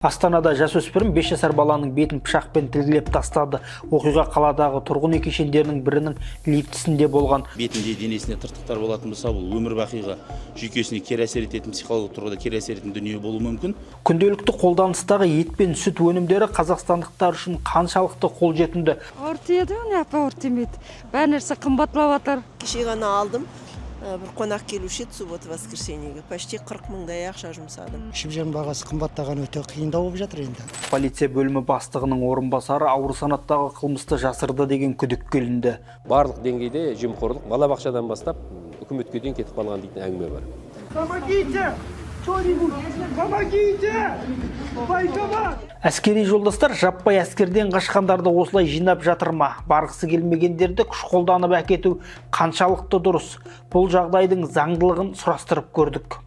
Астанада жасөспірім 5 жасар баланың бетін пышақпен тілгілеп тастады. Оқиға қаладағы тұрғын үй кешендерінің бірінің лифтісінде болған. Бетінде денесіне тыртықтар болатын болса, бұл өмір бақиға жүйкесіне кері әсер ететін, психологиялық тұрғыда кері әсер ететін дүние болуы мүмкін. Күнделікті қолданыстағы ет пен сүт өнімдері қазақстандықтар үшін қаншалықты қолжетімді? Ортеді, ортемейді. Бәр нәрсе қымбатлап жатыр. Кеше ғана алдым. Бір қонақ келуші еді суббота воскресеньеге. Почти 40 мыңдай ақша жұмсадым. Шыбжан бағасы қымбаттаған өте қиындау болып жатыр енді. Полиция бөлімі бастығының орынбасары ауыр санаттағы қылмысты жасырды деген күдікке ілінді. Барлық деңгейде жемқорлық балабақшадан бастап үкіметке дейін кетіп қалған дейтін әңгіме бар. Әскери жолдастар жаппай әскерден қашқандарды осылай жинап жатыр ма? Барғысы келмегендерді күш қолданып әкету қаншалықты дұрыс? Бұл жағдайдың заңдылығын сұрастырып көрдік.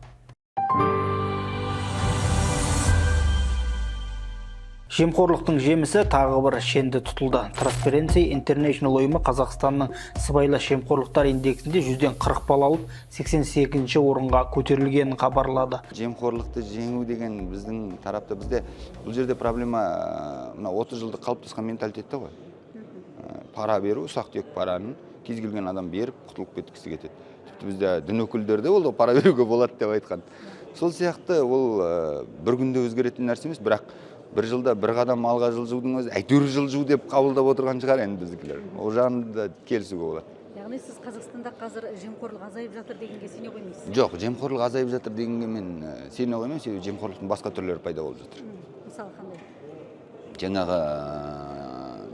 Жемқорлықтың жемісі тағы бір шенді тұтылды. Transparency International ұйымы Қазақстанның сыбайлас жемқорлықтар индексінде 100-ден 40 балл алып, 88-ші орынға көтерілгенін хабарлады. Жемқорлықты жеңу деген біздің тарапта бізде бұл жерде проблема 30 жылдық қалыптасқан менталитетте ғой. Пара беру, ұсақ-түйек параны кез келген адам беріп, құтылып кеткісі кетеді. Тіпті бізде дін өкілдері ол пара беруге болады деп айтқан. Сол сияқты ол бір күнде өзгеретін нәрсе емес, бірақ бір жылда бір қадам алға жылжудың өзі әйтеуір жылжу деп қабылдап отырған шығар енді біздікілер. Ол жағында келісуге болады. Яғни сіз Қазақстанда қазір жемқорлық азайып жатыр дегенге сене қоймайсыз? Жоқ, жемқорлық азайып жатыр дегенге мен сене қоймаймын, себебі жемқорлықтың басқа түрлері пайда болып жатыр. Мысалы қандай? Жаңағы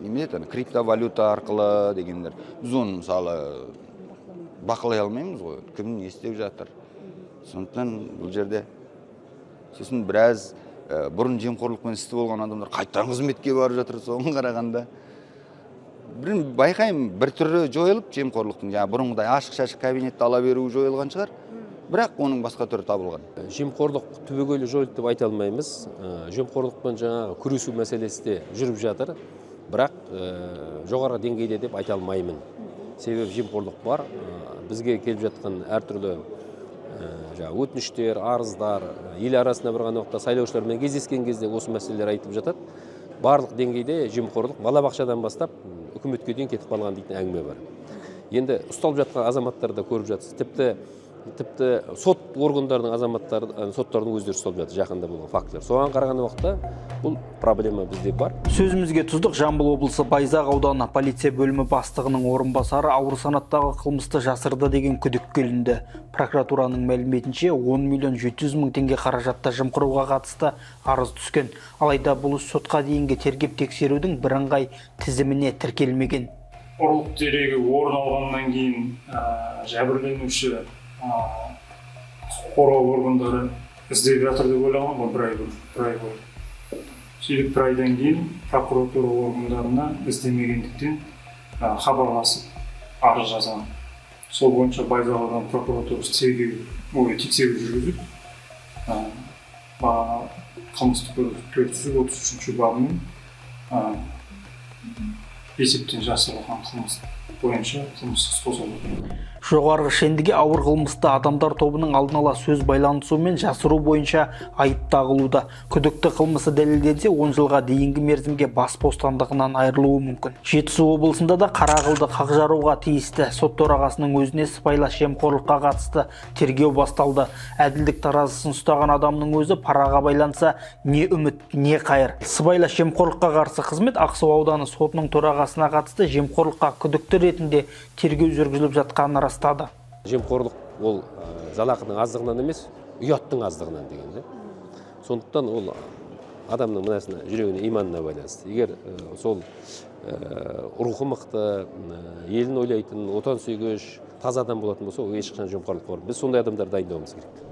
неме еді, криптовалюта арқылы дегендер. Біз оны мысалы бақылай алмаймыз ғой. Кім не істеп жатыр? Сондықтан бұл жерде сосын біраз бұрын жемқорлықпен істі болған адамдар қайтадан қызметке барып жатыр. Соған қарағанда байқаймын, бір түрі жойылып жемқорлықтың, жаңа бұрынғыдай ашық-шашық кабинетті ала беру жойылған шығар, бірақ оның басқа түрі табылған. Жемқорлық түбегейлі жойылды деп айта алмаймыз. Жемқорлықпен жаңағы күресу мәселесі де жүріп жатыр, бірақ жоғары деңгейде деп айта алмаймын. Себебі жемқорлық бар, бізге келіп жатқан әртүрлі өтініштер, арыздар, ел арасында бір ғана уақытта сайлаушылармен кездескен кезде осы мәселелер айтып жатады. Барлық деңгейде жемқорлық балабақшадан бастап үкіметке дейін кетіп қалған дейтін әңгіме бар. Енді ұсталып жатқан азаматтарды көріп жатсыз. Тіпті сот органдарының соттардың өздері ұсталып жатыр, жақында болған фактілер. Соған қараған уақытта бұл проблема бізде бар. Сөзімізге тұздық, Жамбыл облысы Байзақ ауданы полиция бөлімі бастығының орынбасары ауыр санаттағы қылмысты жасырды деген күдікке ілінді. Прокуратураның мәліметінше 10.700.000 теңге қаражатта жымқыруға қатысты арыз түскен. Алайда бұл іс сотқа дейінгі тергеп тексерудің бірыңғай тізіміне тіркелмеген. Ұрлық дерегі орын алғаннан кейін жәбірленуші қорғау органдары іздеп жатыр деп ойлаған ғой, бір ай болды. Сөйтіп бір айдан кейін прокуратура органдарына іздемегендіктен хабарласып арыз жазған. Сол бойынша Байзақ ауданы прокуратурасы тексеру жүргізіп, қылмыстық кодекстің 433 бабымен есептен жасырылған қылмыс бойынша қылмыс қозғалды. Жоғарғы шендіге ауыр қылмысты адамдар тобының алдын ала сөз байланысу мен жасыру бойынша айып тағылуда. Күдікті қылмысы дәлелденсе 10 жылға дейінгі мерзімге бас бостандығынан айырылуы мүмкін. Жетісу облысында да Қарақылды қақ жаруға тиісті. Сот төрағасының өзіне сыбайлас жемқорлыққа қатысты тергеу басталды. Әділдік таразысын ұстаған адамның өзі параға байланса не үміт, не қайыр. Сыбайлас жемқорлыққа қарсы қызмет Ақсу ауданы сотының төрағасына қатысты жемқорлыққа күдікті ретінде тергеу жүргізіліп жатқанын растады. Жемқорлық ол жалақының аздығынан емес, ұяттың аздығынан деген. Сондықтан ол адамның мынасына, жүрегіне, иманына байланысты. Егер сол рухы мықты, елін ойлайтын, отан сүйгіш, таза адам болатын болса, ол ешқашан жемқорлық бар. Біз сондай адамдар дайындауымыз керек.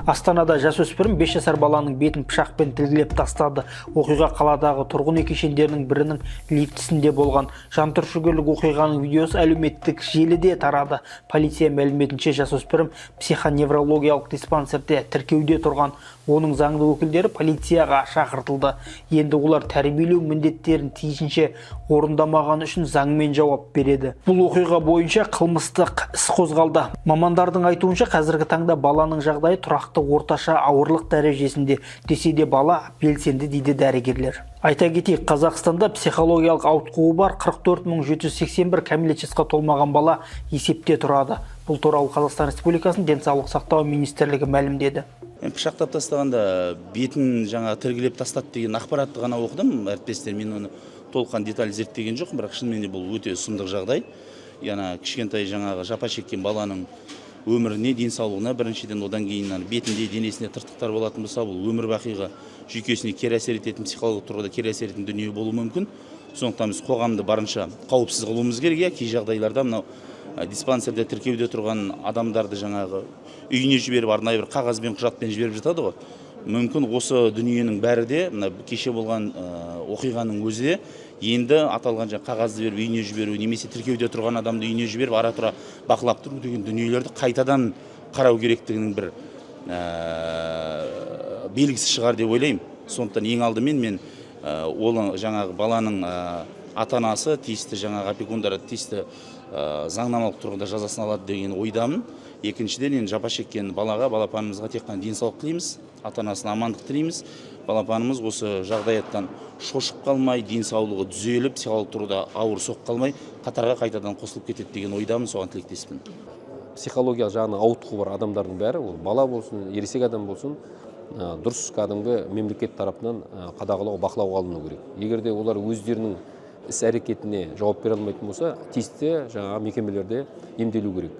Астанада жасөспірім 5 жасар баланың бетін пышақпен тілгілеп тастады. Оқиға қаладағы тұрғын үй кешендерінің бірінің лифтісінде болған. Жантүршігерлік оқиғаның видеосы әлеуметтік желіде тарады. Полиция мәліметінше жасөспірім психоневрологиялық диспансерде тіркеуде тұрған. Оның заңды өкілдері полицияға шақыртылды. Енді олар тәрбиелеу міндеттерін тиісінше орындамаған үшін заңмен жауап береді. Бұл оқиға бойынша қылмыстық іс қозғалды. Мамандардың айтуынша қазіргі таңда баланың жағдайы тұрақты тұрақты орташа ауырлық дәрежесінде, десе де бала белсенді дейді дәрігерлер. Айта кетейік, Қазақстанда психологиялық ауытқуы бар 44.781 кәмелет жасқа толмаған бала есепте тұрады. Бұл туралы Қазақстан Республикасының денсаулық сақтау министрлігі мәлімдеді. Пышақтап тастағанда бетін жаңа тіргілеп тастады деген ақпаратты ғана оқыдым, әріптестер, мен оны толыққан деталь зерттеген жоқпын, бірақ шынымен де бұл өте сұмдық жағдай. Яна кішкентай жаңағы жапа шеккен баланың өміріне, денсаулығына, біріншіден одан кейін бетінде, денесіне тыртықтар болатын болса, бұл өмір бақиға жүйкесіне кері әсер ететін, психологиялық тұрғыда кері әсер ететін дүние болуы мүмкін. Сондықтан біз қоғамды барынша қауіпсіз қылуымыз керек. Кей жағдайларда мынау диспансерде тіркеуде тұрған адамдарды жаңағы үйіне жіберіп, арнайы бір қағазбен, құжатпен жіберіп жатады ғой. Мүмкін осы дүниенің бәрі де кеше болған оқиғаның өзі де енді аталған қағазды беріп үйіне жіберу, немесе тіркеуде тұрған адамды үйіне жіберіп ара тұра бақылап тұру деген дүниелерді қайтадан қарау керектігінің бір белгісі шығар деп ойлаймын. Сондықтан ең алдымен мен ол жаңағы баланың ата-анасы, тиісті жаңағы опекундары тиісті заңнамалық тұрғыда жазасын алады деген ойдамын. Екіншіден, енді жапа шеккен балаға, балапанымызға тек қана денсаулық тілейміз, ата-анасына амандық тілейміз. Балапанымыз осы жағдаяттан шошып қалмай, денсаулығы түзеліп, психологиялық тұрғыда ауыр соққы қалмай, қатарға қайтадан қосылып кетеді деген ойдамын, соған тілектеспін. Психологиялық жағынан ауытқуы бар адамдардың бәрі, ол бала болсын, ересек адам болсын, дұрыс кәдімгі мемлекет тарапынан қадағалау, бақылауға алыну керек. Егер де олар өздерінің іс-әрекетіне жауап бере алмайтын болса, тиісті жаңағы мекемелерде емделу керек.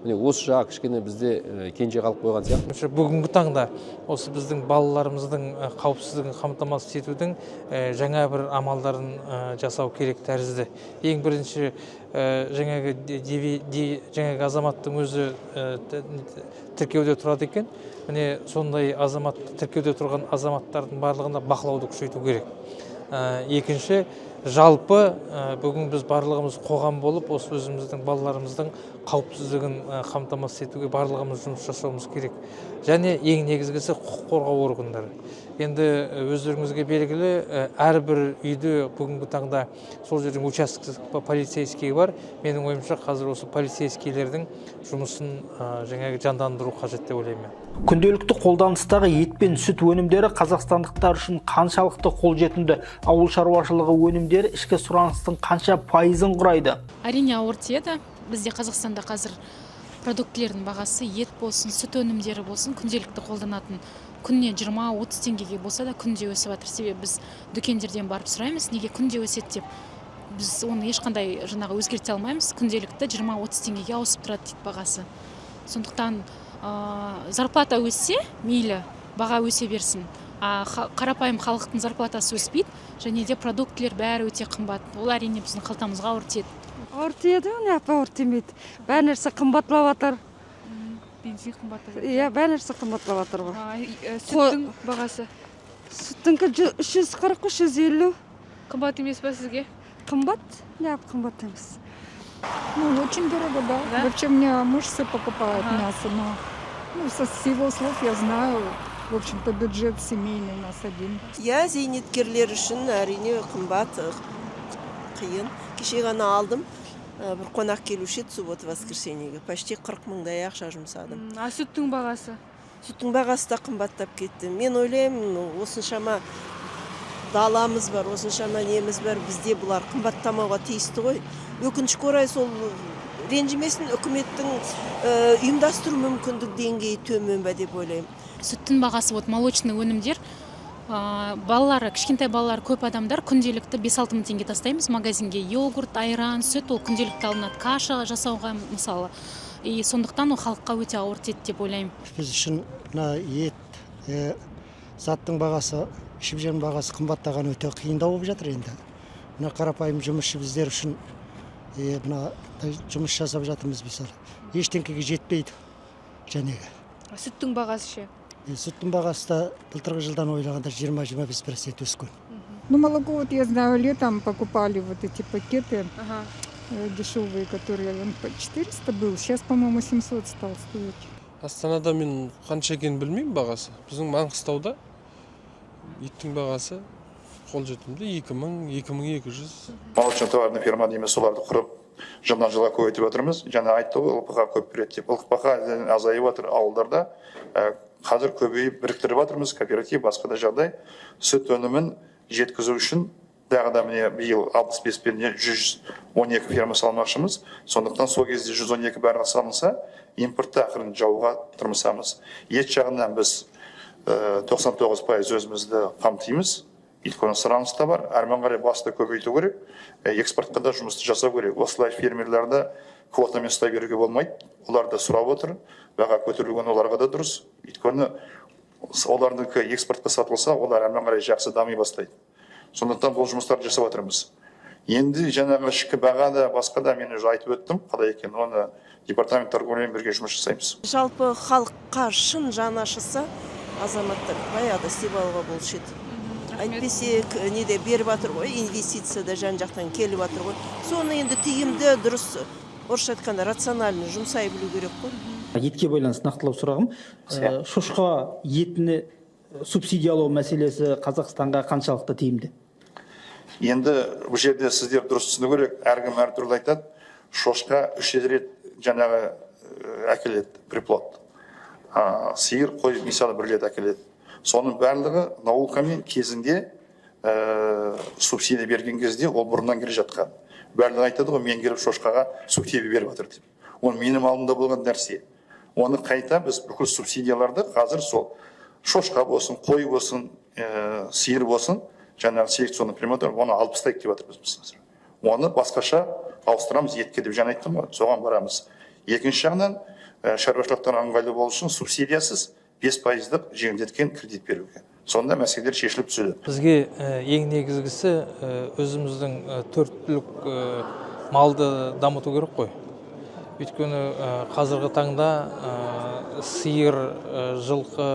Міне осы жағы кішкене бізде кенже қалып қойған сияқты. Бүгінгі таңда осы біздің балаларымыздың қауіпсіздігін қамтамасыз етудің жаңа бір амалдарын жасау керек тәрізді. Ең бірінші жаңағы азаматтың өзі тіркеуде тұрады екен. Міне сондай азамат тіркеуде тұрған азаматтардың барлығында бақылауды күшейту керек. Екінші, жалпы бүгін біз барлығымыз қоғам болып, осы өзіміздің балаларымыздың қауіпсіздігін қамтамасыз етуге барлығымыз жұмыс жасауымыз керек. Және ең негізгісі құқық қорғау органдары. Енді өздеріңізге белгілі, әрбір үйде бүгінгі таңда сол жердің участок полицейский бар. Менің ойымша қазір осы полицейскийлердің жұмысын жаңағы жандандыру қажет деп ойлаймын. Күнделікті қолданыстағы ет пен сүт өнімдері қазақстандықтар үшін қаншалықты қолжетімді? Ауыл шаруашылығы өнімдері ішкі сұраныстың қанша пайызын құрайды? Әрине ауыр тиеді. Бізде Қазақстанда қазір продуктілердің бағасы ет болсын, сүт өнімдері болсын, күнделікті қолданатын күнне 20-30 теңгеге болса да күнде өсіп жатыр. Себебі біз дүкендерден барып сұраймыз, неге күнде өседі деп. Біз оны ешқандай жаңағы өзгерте алмаймыз. Күнделікті 20-30 теңгеге ауысып тұрады дейді бағасы. Сондықтан зарплата өссе, мейлі, баға өсе берсін. Қарапайым халықтың зарплатасы өспейді, және де продуктілер бәрі өте қымбат. Ол әрине біздің қалтамызға ауыр тиеді. Ауыр тиеді, ауыр тимейді. Бәрі нәрсе қымбатлап жатыр. Бензин қымбаттап жатыр. Иә, бәрі нәрсе қымбатлап жатыр ғой. Сүттің бағасы? Сүттіңкі 340-350. Қымбат емес па сізге? Қымбат? Нет, қымбат емес. Ну, очень дорого, да. Вообще, у меня муж все покупает мясо, но с его слов я знаю, в общем-то, бюджет семейный у нас один. Я зейнеткерлер үшін әрине қымбат, қиын. Кеше ғана алдым, бір қонақ келуші еді суббота воскресеньеге. Почти 40 мыңдай ақша жұмсадым. А сүттің бағасы? Сүттің бағасы да қымбаттап кетті. Мен ойлаймын, осыншама даламыз бар, осыншама неміз бар, бізде бұлар қымбаттамауға тиісті ғой. Өкінішке орай сол ренжімесін үкіметтің ұйымдастыру мүмкіндік деңгейі төмен бе деп ойлаймын. Сүттің бағасы, молочный өнімдер, балалары, кішкентай балалар, көп адамдар күнделікті 5-6 мың теңге тастаймыз магазинге. Йогурт, айран, сүт ол күнделікті алынады, каша жасауға мысалы. И сондықтан ол халыққа өте ауыр тиеді деп ойлаймын. Біз үшін ет, заттың бағасы, ішіп жем бағасы қымбаттаған өте қиындау болып жатыр енді. Мына қарапайым жұмысшы біздер үшін мына жұмыс жасап жатырмыз біз. Ештеңкеге жетпейді жәнегі. Сүттің бағасы ше? Сүттің бағасы да былтырғы жылдан ойлағанда 20-25% өскен. Ну, молоко, вот я знаю, летом покупали вот эти пакеты дешевые, которые по 400 был, сейчас, по-моему, 700 стал стоить. Астанада мен қанша екенін білмеймін бағасы. Біздің Маңғыстауда еттің бағасы қолжетімді 2000-2200. Молочный товарный ферма дейміз, соларды құрып, жылдан жылға көбейтіп отырмыз. Жаңа айтты ғой, ылпыға көп береді деп. Ылпыға азайып отыр ауылдарда. қазір көбейіп біріктіріп жатырмыз, кооператив, басқа да жағдай. Сүт өнімін жеткізу үшін тағы да міне биыл 65 пен 112 ферма салмақшымыз. Сондықтан сол кезде 112 бәрі салынса, импортты ақырын жауға тырмысамыз. Ет жағынан біз 99% өзімізді қамтимыз. Өйткені сұраныс та бар. Әрмен қарай басты көбейту керек, экспортқа да жұмысты жасау керек. Осылай фермерлерді квотамен ұстай беруге болмайды. Олар да сұрап отыр, баға көтерілген оларға да дұрыс. Өйткені олардікі экспортқа сатылса, олар әрмен қарай жақсы дами бастайды. Сондықтан бұл жұмыстарды жасап жатырмыз. Енді жаңағы ішкі баға да басқа да мен уже айтып өттім, қалай екен, оны департамент торговлямен бірге жұмыс жасаймыз. Жалпы халыққа шын жаны ашыса, азаматтар баяғыда істеп алуға болушы еді. Әйтпесе неде беріп жатыр ғой, инвестиция да жан жақтан келіп жатыр ғой. Соны енді тиімді, дұрыс, орысша айтқанда рациональный жұмсай білу керек қой. Етке байланысты нақтылау сұрағым. Шошқа етіні субсидиялау мәселесі Қазақстанға қаншалықты тиімді? Енді бұл жерде сіздер дұрыс түсіну керек, әркім әртүрлі айтады. Шошқа 3 рет жаңағы әкеледі, приплод. Сиыр, қой мысалы 1 рет әкеледі. Соның барлығы наукамен кезінде субсидия берген кезде ол бұрыннан келе жатқан. Барлығы айтады ғой, мен келіп шошқаға субсидия беріп жатыр деп. Ол менің алдымда болған нәрсе. Оны қайта біз бүкіл субсидияларды қазір сол шошқа болсын, қой болсын, сиыр болсын, жаңағы селекционный приматор, оны алып тастайық деп жатырмыз біз. Оны басқаша ауыстырамыз етке деп жаңа айттым ғой, соған барамыз. Екінші жағынан шаруашылықтар ыңғайлы болу үшін субсидиясыз 5%-лық жеңілдетілген кредит беруге. Сонда мәселелер шешіліп түседі. Бізге ең негізгісі өзіміздің 4 түлік малды дамыту керек қой. Өйткені қазіргі таңда сиыр, жылқы,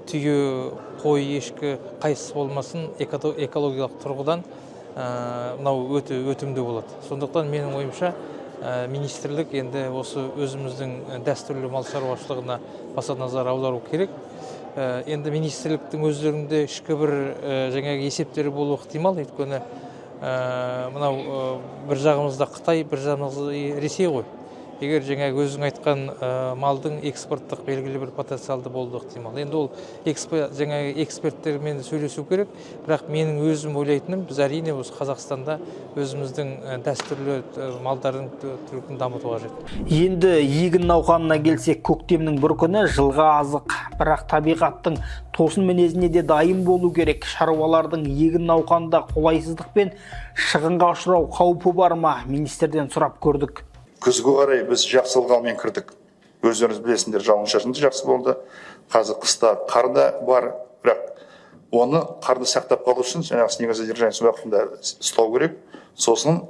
түйе, қой, ешкі қайсысы болмасын экологиялық тұрғыдан мынау өте өтімді болады. Сондықтан менің ойымша министрлік енді осы өзіміздің дәстүрлі мал шаруашылығына баса назар аудару керек. Енді министрліктің өздерінде ішкі бір жаңағы есептері болуы ықтимал. Өйткені мынау бір жағымызда Қытай, бір жағымызда Ресей ғой. Егер жаңағы өзің айтқан малдың экспорттық белгілі бір потенциалды болуы ықтимал. Енді ол жаңағы эксперттермен сөйлесу керек, бірақ менің өзім ойлайтыным, біз әрине осы Қазақстанда өзіміздің дәстүрлі малдардың түрін дамыту қажет. Енді егін науқанына келсек, көктемнің бір күні жылға азық, бірақ табиғаттың тосын мінезіне де дайын болу керек. Шаруалардың егін науқанында қолайсыздық пен шығынға ұшырау қаупі бар ма? Министрден сұрап көрдік. Күзгі қарай біз жақсы ылғалмен кірдік. Өздеріңіз білесіңдер, жауын-шашынды жақсы болды. Қазір қыста қар да бар, бірақ оны қарды сақтап қалу үшін жаңағы снегозадержание уақытында ұстау керек. Сосын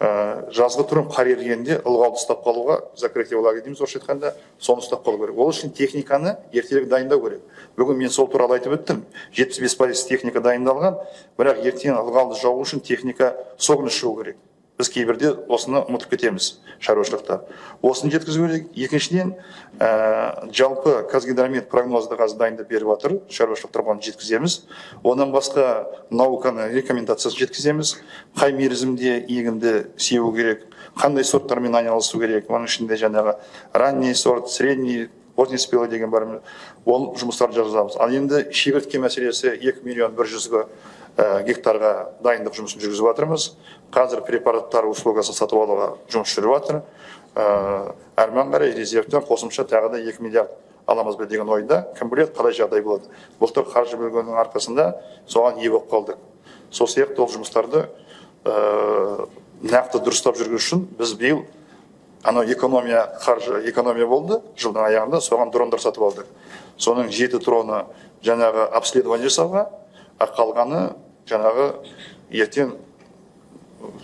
жазғы тұрым қар ергенде ылғалды ұстап қалуға, закрытие влаги дейміз орысша айтқанда, соны ұстап қалу керек. Ол үшін техниканы ертелік дайындау керек. Бүгін мен сол туралы айтып өттім. 75% техника дайындалған, бірақ ертең ылғалды жау үшін техника согын шығу керек. Біз кейбірде осыны ұмытып кетеміз шаруашылықта. Осыны жеткізу керек. Екіншіден, жалпы Қазгидромет прогнозды қазір дайындап беріп жатыр, шаруашылықтарға оны жеткіземіз. Онан басқа науканы рекомендациясын жеткіземіз. Қай мерзімде егінді сеу керек, қандай сорттармен айналысу керек. Оның ішінде жаңағы ранний сорт, средний, поздний спелый деген бар. Ол жұмыстарды жазамыз. Ал енді шегіртке мәселесі 2 миллион 100 гектарға дайындық жұмысын жүргізіп жатырмыз. Қазір препараттар услугасын сатып алуға жұмыс жүріп жатыр. Әрмен қарай резервтен қосымша тағы да 2 миллиард аламыз ба деген ойда. Кім біледі, қалай жағдай болады. Былтыр қаржы бөлгеннің арқасында соған ие болып қалдық. Сол сияқты ол жұмыстарды нақты дұрыстап жүргізу үшін біз биыл анау қаржы экономия болды жылдың аяғында, соған дрондар сатып алдық. Соның 7 дроны жаңағы обследование жасауға, қалғаны жаңағы ертең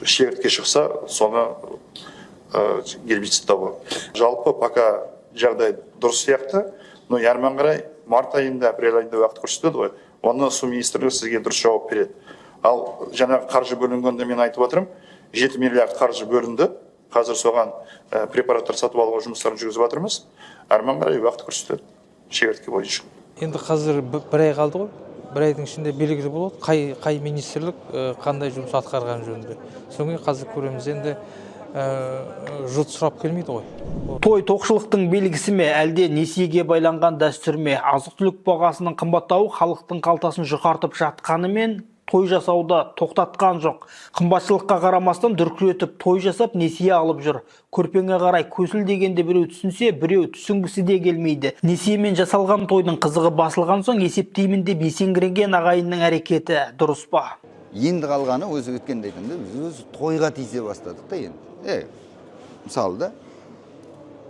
шегіртке шықса, соны гербицидтауы. Жалпы пока жағдай дұрыс сияқты, но әрмен қарай март айында, апрель айында уақыт көрсетеді ғой, оны су министрлігі сізге дұрыс жауап береді. Ал жаңағы қаржы бөлінгенде мен айтып отырмын, 7 миллиард қаржы бөлінді, қазір соған препараттар сатып алуға жұмыстарын жүргізіп жатырмыз. Әрмен қарай уақыт көрсетеді шегіртке бойынша. Енді қазір бір ай қалды ғой. Бір айдың ішінде белгілі болады, қай министрлік қандай жұмыс атқарған жөнінде. Соңғы қазір көреміз. Енді жұрт сұрап келмейді ғой. Той тоқшылықтың белгісі ме, әлде несиеге байланған дәстүр ме? Азық-түлік бағасының қымбаттауы халықтың қалтасын жұқартып жатқанымен той жасауды тоқтатқан жоқ. Қымбатшылыққа қарамастан дүркіретіп той жасап несие алып жүр. Көрпеңе қарай көсіл дегенде біреу түсінсе, біреу түсінгісі де келмейді. Несиемен жасалған тойдың қызығы басылған соң есептеймін деп есеңгіреген ағайынның әрекеті дұрыс па? Енді қалғаны өзі өткенде айтамын, біз тойға тиісе бастадық та енді. Мысалы да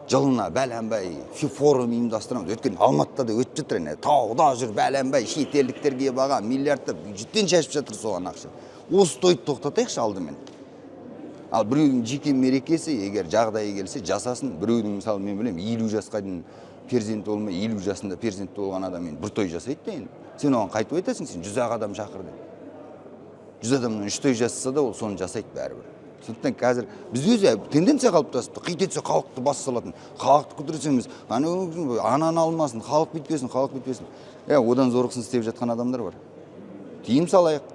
жылына бәләнбай форум ұйымдастырамыз. Өткен Алматыда да өтіп жатыр, тауда жүр бәләнбай шетелдіктерге баға миллиардтап бюджеттен шашып жатыр соған ақша. Осы тойды тоқтатайықшы алдымен. Ал біреудің жеке мерекесі, егер жағдайы келсе жасасын. Біреудің мысалы мен білем 50 жасқа дейін перзенті болмай 50 жасында перзенті болған адам бір той жасайды да енді. Сен оған қайтып айтасың, сен 100 адам шақыр деп. 100 адамнан 3 той жасаса да ол соны жасайды бәрібір. Сондықтан қазір біз өзі тенденция қалыптасыпты. Қит етсе халықты бас салатын. Халықты күтірсеңіз, ананы алмасын, халық бүйтпесін, халық бүйтпесін. Одан зорықсын істеп жатқан адамдар бар. Тиым салайық.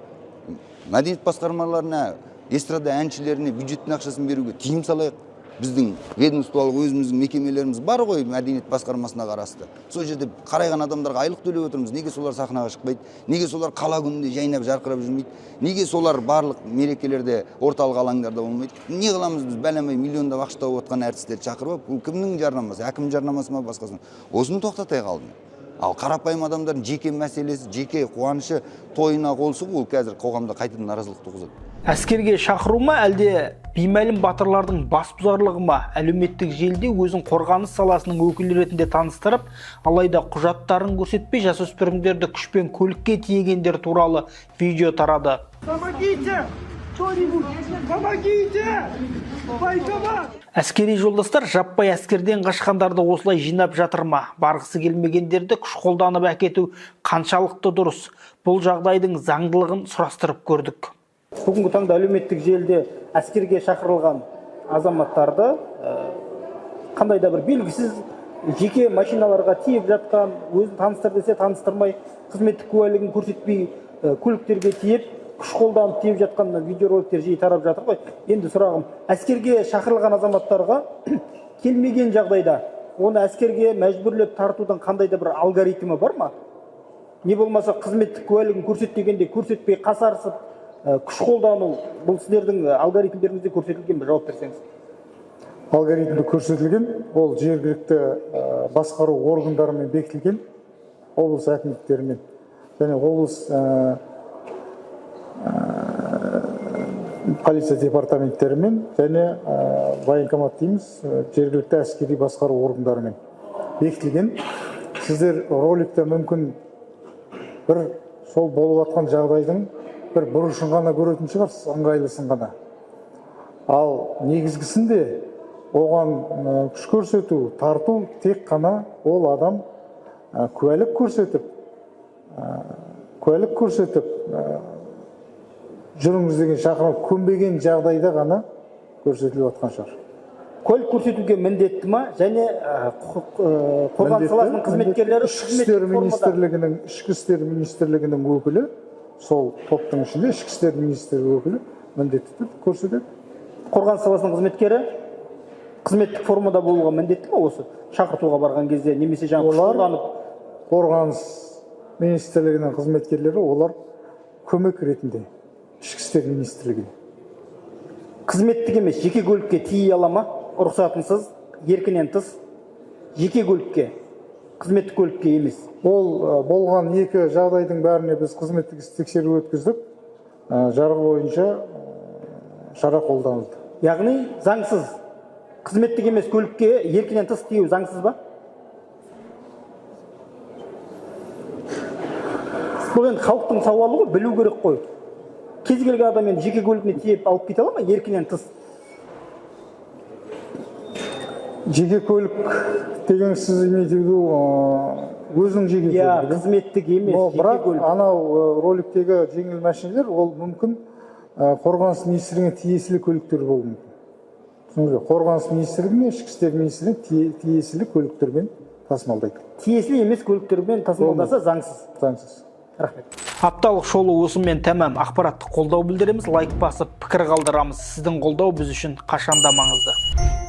Мәдениет басқармаларына, эстрада әншілеріне бюджеттің ақшасын беруге тиым салайық. Біздің ведомстволық өзіміздің мекемелеріміз бар ғой, мәдениет басқармасына қарасты. Сол жерде қарайған адамдарға айлық төлеп отырмыз. Неге солар сахнаға шықпайды? Неге солар қала күнінде жайнап жарқырап жүрмейді? Неге солар барлық мерекелерде орталық алаңдарда болмайды? Не қыламыз біз бәлемей миллиондап ақша тауып отқан әртістерді шақырып, бұл кімнің жарнамасы? Әкім жарнамасы ма басқасын? Осыны тоқтатайық алдымен. Ал қарапайым адамдардың жеке мәселесі, жеке қуанышы тойына қол сұғу, ол қазір қоғамда қайтадан наразылық туғызады. Әскерге шақыру ма, әлде беймәлім батырлардың бас бұзарлығы ма? Әлеуметтік желіде өзін қорғаныс саласының өкілі ретінде таныстырып, алайда құжаттарын көрсетпей жасөспірімдерді күшпен көлікке тиегендер туралы видео тарады. Помогите! Кто-нибудь! Помогите! Әскери жолдастар жаппай әскерден қашқандарды осылай жинап жатыр ма? Барғысы келмегендерді күш қолданып әкету қаншалықты дұрыс? Бұл жағдайдың заңдылығын сұрастырып көрдік. Бүгінгі таңда әлеуметтік желіде әскерге шақырылған азаматтарды қандай да бір белгісіз жеке машиналарға тиеп жатқан, өзін таныстыр десе таныстырмай, қызметтік куәлігін көрсетпей көліктерге тиеп, күш қолданып тиеп жатқан видеороликтер жиі тарап жатыр ғой. Енді сұрағым, әскерге шақырылған азаматтарға келмеген жағдайда оны әскерге мәжбүрлеп тартудың қандай да бір алгоритмі бар ма? Не болмаса қызметтік куәлігін көрсет дегенде көрсетпей қасарысып, күш қолдану, бұл сіздердің алгоритмдеріңізде көрсетілген бе? Жауап берсеңіз. Алгоритмді көрсетілген, ол жергілікті басқару органдарымен бекітілген, облыс әкімдіктерімен және облыс полиция департаменттерімен және военкомат дейміз, жергілікті әскери басқару органдарымен бекітілген. Сіздер роликте мүмкін бір сол болып жатқан жағдайдың бір бұрышын ғана көретін шығарсыз, ыңғайлысын ғана. Ал негізгісінде оған күш көрсету, тарту тек қана ол адам куәлік көрсетіп, жүріңіз деген шақырып көнбеген жағдайда ғана көрсетіліп жатқан шығар. Куәлік көрсетуге міндетті ма? Және қорғаныс саласының қызметкерлері Ішкі істер министрлігінің өкілі, сол топтың ішінде ішкі істер министрлігі өкілі міндетті көрсетеді. Қорғаныс саласының қызметкері қызметтік формада болуға міндетті ма осы? Шақыртуға барған кезде немесе олар қорғаныс министрлігінің қызметкерлері, олар көмек ретінде ішкі істер министрлігіне. Қызметтік емес, жеке көлікке тие ала ма? Рұқсатынсыз, еркінен тыс, жеке көлікке, қызметтік көлікке емес. Ол болған екі жағдайдың бәріне біз қызметтік тексеру өткіздік, жарғы бойынша шара қолданылды. Яғни заңсыз, қызметтік емес көлікке еркінен тыс тию заңсыз ба? Бұл енді халықтың сауалы ғой, білу керек қой. Кез келген адам енді жеке көлігіне тиеп алып кете ала ма еркінен тыс? Жеке көлік деген сіз имейтеуді өзінің жеке көлігі. Қызметтік емес, жеке бірақ көлік. Анау роликтегі жеңіл машинелер, ол мүмкін қорғаныс министрлігіне тиесілі көліктер болуы мүмкін. Қорғаныс министрлігіне, ішкі істер министрлігіне тиесілі көліктермен тасымалдайды. Тиесілі емес көліктермен тасымалдаса заңсыз. Заңсыз. Рахмет. Апталық шолу осымен тәмам. Ақпараттық қолдау білдіреміз, лайк басып, пікір қалдырамыз. Сіздің қолдау біз үшін қашанда маңызды.